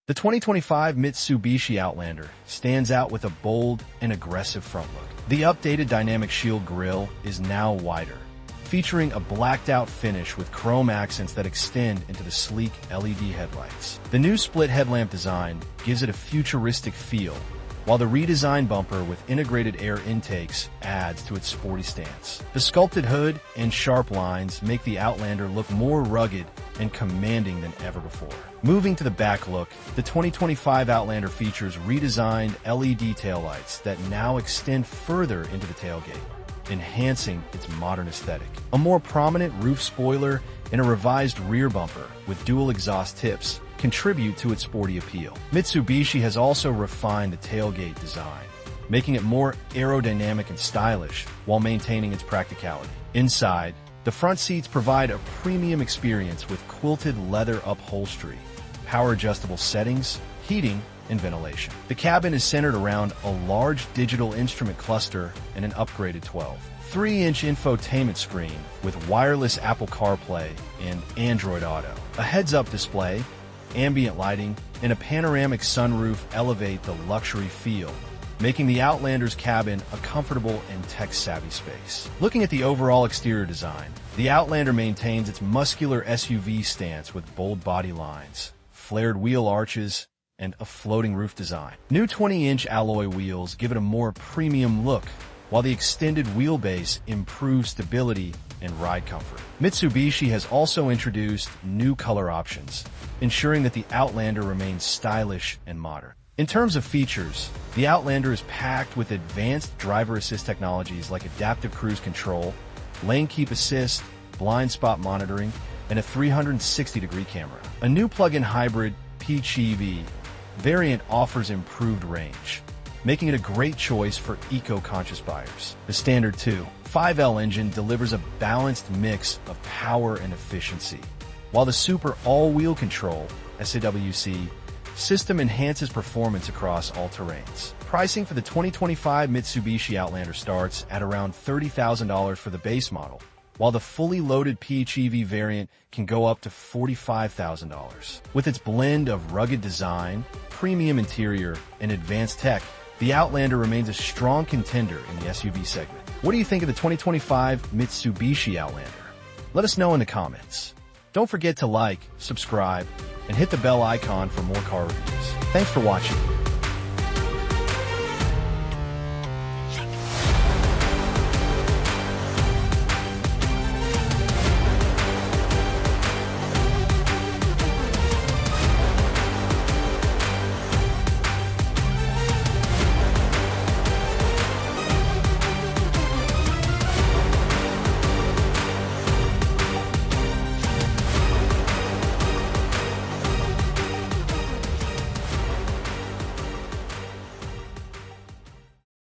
The 2025 Mitsubishi Outlander stands out with a bold and aggressive front look. The updated Dynamic Shield grille is now wider, featuring a blacked-out finish with chrome accents that extend into the sleek LED headlights. The new split headlamp design gives it a futuristic feel, while the redesigned bumper with integrated air intakes adds to its sporty stance. The sculpted hood and sharp lines make the Outlander look more rugged and commanding than ever before. Moving to the back look, the 2025 Outlander features redesigned LED taillights that now extend further into the tailgate, enhancing its modern aesthetic. A more prominent roof spoiler and a revised rear bumper with dual exhaust tips contribute to its sporty appeal. Mitsubishi has also refined the tailgate design, making it more aerodynamic and stylish while maintaining its practicality. Inside, the front seats provide a premium experience with quilted leather upholstery, power-adjustable settings, heating, and ventilation. The cabin is centered around a large digital instrument cluster and an upgraded 12.3-inch infotainment screen with wireless Apple CarPlay and Android Auto. A heads-up display, ambient lighting, and a panoramic sunroof elevate the luxury feel, making the Outlander's cabin a comfortable and tech-savvy space. Looking at the overall exterior design, the Outlander maintains its muscular SUV stance with bold body lines, flared wheel arches, and a floating roof design. New 20-inch alloy wheels give it a more premium look, while the extended wheelbase improves stability and ride comfort. Mitsubishi has also introduced new color options, ensuring that the Outlander remains stylish and modern. In terms of features, the Outlander is packed with advanced driver assist technologies like adaptive cruise control, lane keep assist, blind spot monitoring, and a 360-degree camera. A new plug-in hybrid PHEV variant offers improved range, making it a great choice for eco-conscious buyers. The standard 2.5L engine delivers a balanced mix of power and efficiency, while the Super All-Wheel Control (SAWC) system enhances performance across all terrains. Pricing for the 2025 Mitsubishi Outlander starts at around $30,000 for the base model, while the fully loaded PHEV variant can go up to $45,000. With its blend of rugged design, premium interior, and advanced tech, the Outlander remains a strong contender in the SUV segment. What do you think of the 2025 Mitsubishi Outlander? Let us know in the comments. Don't forget to like, subscribe, and hit the bell icon for more car reviews. Thanks for watching.